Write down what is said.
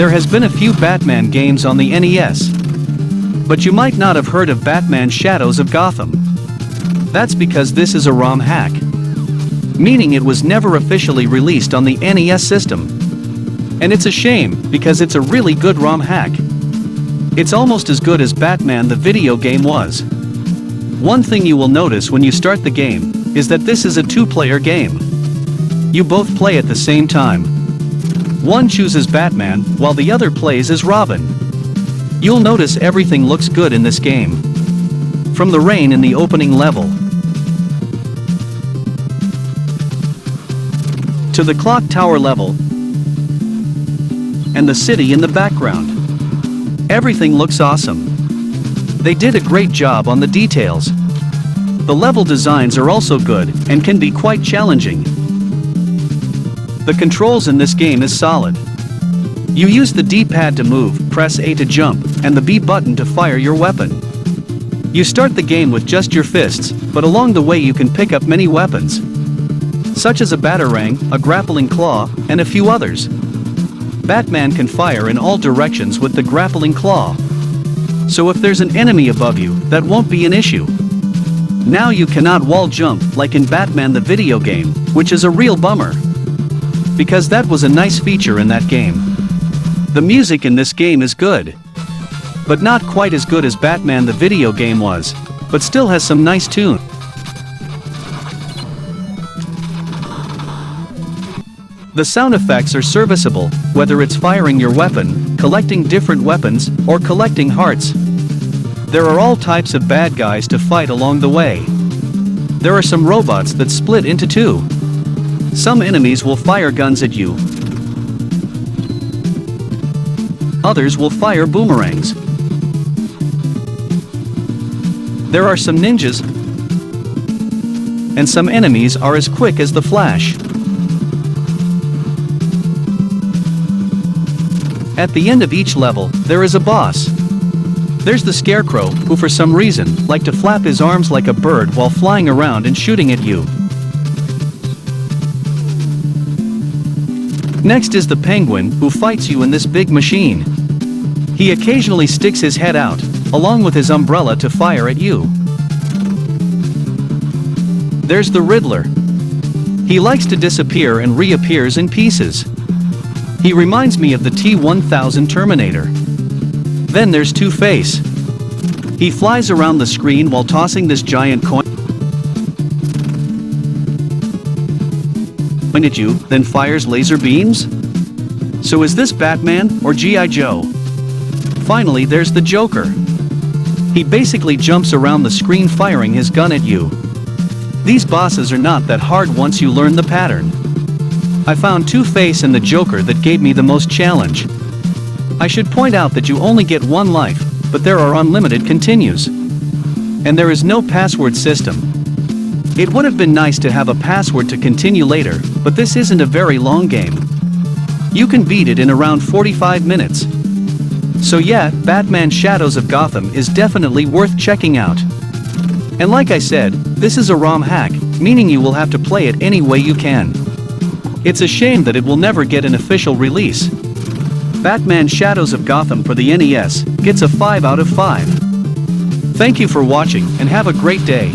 There has been a few Batman games on the NES. But you might not have heard of Batman Shadows of Gotham. That's because this is a ROM hack. Meaning it was never officially released on the NES system. And it's a shame, because it's a really good ROM hack. It's almost as good as Batman the video game was. One thing you will notice when you start the game is that this is a two-player game. You both play at the same time. One chooses Batman while the other plays as Robin. You'll notice everything looks good in this game. From the rain in the opening level to the clock tower level and the city in the background. Everything looks awesome. They did a great job on the details. The level designs are also good and can be quite challenging. The controls in this game is solid. You use the D-pad to move, press A to jump, and the B button to fire your weapon. You start the game with just your fists, but along the way you can pick up many weapons, such as a batarang, a grappling claw, and a few others. Batman can fire in all directions with the grappling claw. So if there's an enemy above you, that won't be an issue. Now you cannot wall jump like in Batman the video game, which is a real bummer. Because that was a nice feature in that game. The music in this game is good. But not quite as good as Batman the video game was, but still has some nice tunes. The sound effects are serviceable, whether it's firing your weapon, collecting different weapons, or collecting hearts. There are all types of bad guys to fight along the way. There are some robots that split into two. Some enemies will fire guns at you. Others will fire boomerangs. There are some ninjas, and some enemies are as quick as the Flash. At the end of each level, there is a boss. There's the Scarecrow, who for some reason like to flap his arms like a bird while flying around and shooting at you. Next is the Penguin, who fights you in this big machine. He occasionally sticks his head out, along with his umbrella to fire at you. There's the Riddler. He likes to disappear and reappears in pieces. He reminds me of the T-1000 Terminator. Then there's Two-Face. He flies around the screen while tossing this giant coin at you, then fires laser beams? So is this Batman or G.I. Joe? Finally, there's the Joker. He basically jumps around the screen firing his gun at you. These bosses are not that hard once you learn the pattern. I found Two-Face and the Joker that gave me the most challenge. I should point out that you only get one life, but there are unlimited continues. And there is no password system. It would have been nice to have a password to continue later, but this isn't a very long game. You can beat it in around 45 minutes. So yeah, Batman Shadows of Gotham is definitely worth checking out. And like I said, this is a ROM hack, meaning you will have to play it any way you can. It's a shame that it will never get an official release. Batman Shadows of Gotham for the NES gets a 5 out of 5. Thank you for watching and have a great day.